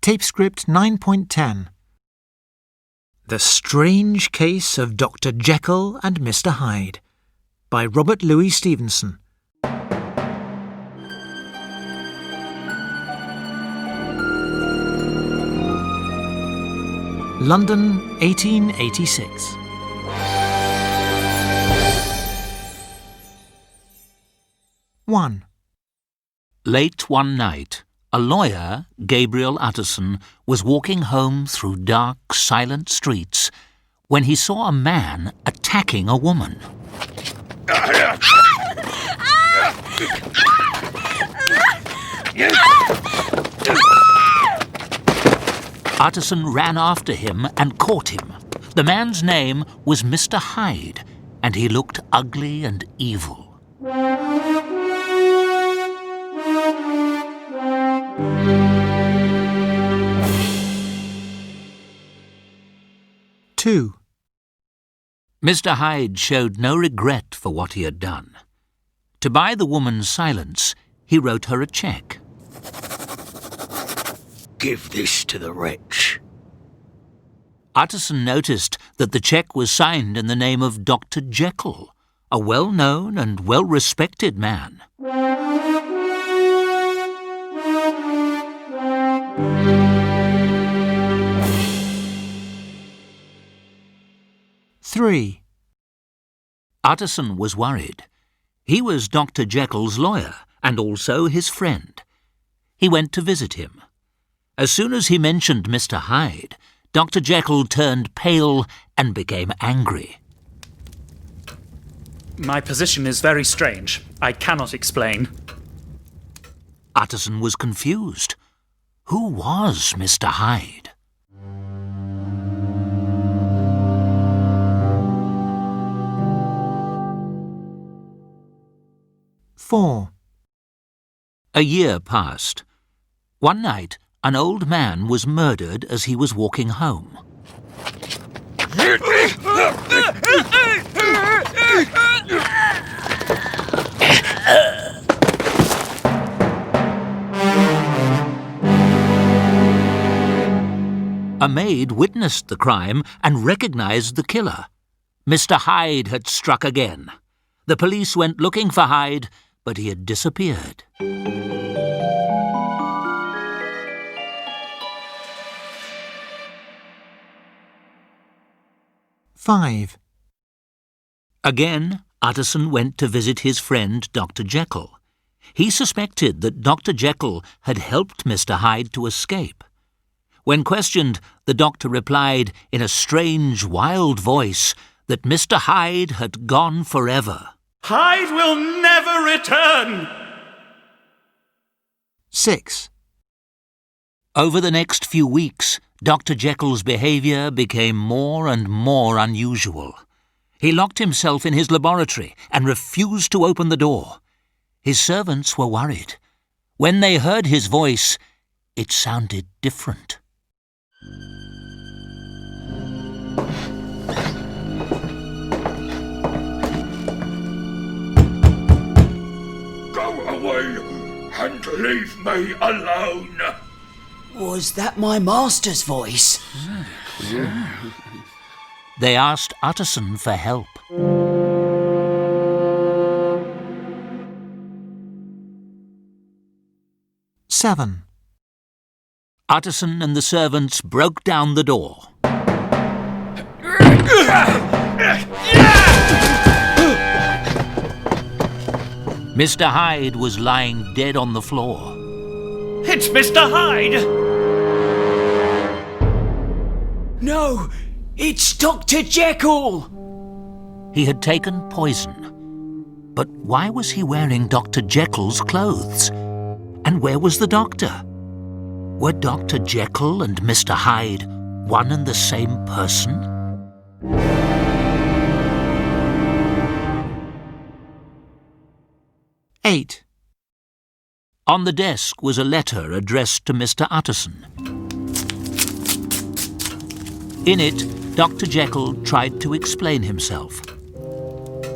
Tape script 9.10. The Strange Case of Dr. Jekyll and Mr. Hyde by Robert Louis Stevenson. London, 1886. One. Late one night, a lawyer, Gabriel Artisan, was walking home through dark, silent streets when he saw a man attacking a woman. Artisan ran after him and caught him. The man's name was Mr. Hyde, and he looked ugly and evil. Two. Mr. Hyde showed no regret for what he had done. To buy the woman's silence, he wrote her a cheque. Give this to the wretch. Artisan noticed that the cheque was signed in the name of Dr. Jekyll, a well-known and well-respected man. Three. Artisan was worried. He was Dr. Jekyll's lawyer and also his friend. He went to visit him. As soon as he mentioned Mr. Hyde, Dr. Jekyll turned pale and became angry. My position is very strange. I cannot explain. Artisan was confused. Who was Mr. Hyde? Four. A year passed. One night, an old man was murdered as he was walking home. A maid witnessed the crime and recognized the killer. Mr. Hyde had struck again. The police went looking for Hyde, but he had disappeared. Five. Again, Artisan went to visit his friend Dr. Jekyll. He suspected that Dr. Jekyll had helped Mr. Hyde to escape. When questioned, the doctor replied in a strange, wild voice that Mr. Hyde had gone forever. Hyde will never return! 6. Over the next few weeks, Dr. Jekyll's behaviour became more and more unusual. He locked himself in his laboratory and refused to open the door. His servants were worried. When they heard his voice, it sounded different. Go away and leave me alone. Was that my master's voice? They asked Artisan for help. Seven. Artisan and the servants broke down the door. Mr. Hyde was lying dead on the floor. It's Mr. Hyde! No, it's Dr. Jekyll! He had taken poison. But why was he wearing Dr. Jekyll's clothes? And where was the doctor? Were Dr. Jekyll and Mr. Hyde one and the same person? Eight. On the desk was a letter addressed to Mr. Artisan. In it, Dr. Jekyll tried to explain himself.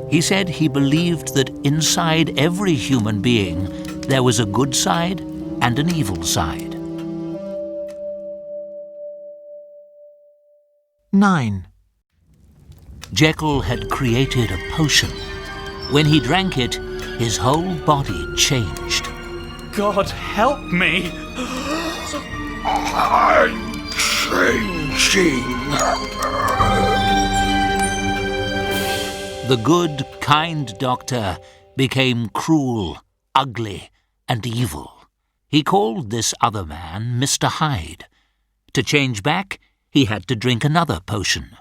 He said he believed that inside every human being there was a good side and an evil side. 9. Jekyll had created a potion. When he drank it, his whole body changed. God help me! I'm changing. The good, kind doctor became cruel, ugly, and evil. He called this other man Mr. Hyde. To change back, he had to drink another potion.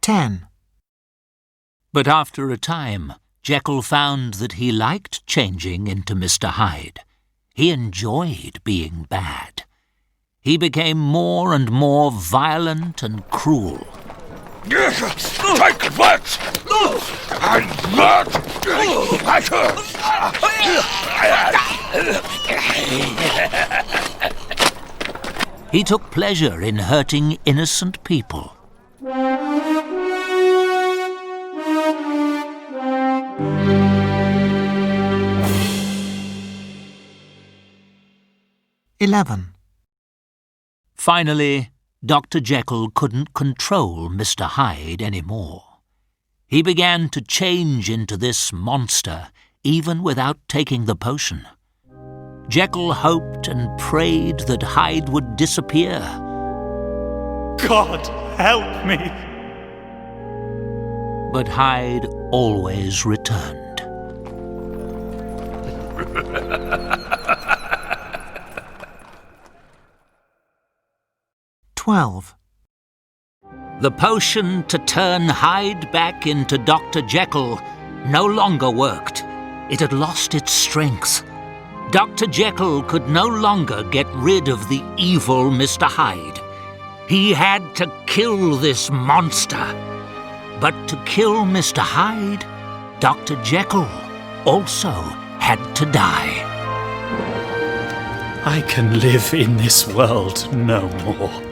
Ten. But after a time, Jekyll found that he liked changing into Mr. Hyde. He enjoyed being bad. He became more and more violent and cruel. Take that! And that! He took pleasure in hurting innocent people. 11. Finally, Dr. Jekyll couldn't control Mr. Hyde anymore. He began to change into this monster, even without taking the potion. Jekyll hoped and prayed that Hyde would disappear. God help me! But Hyde always returned. 12. The potion to turn Hyde back into Dr. Jekyll no longer worked. It had lost its strength. Dr. Jekyll could no longer get rid of the evil Mr. Hyde. He had to kill this monster. But to kill Mr. Hyde, Dr. Jekyll also had to die. I can live in this world no more.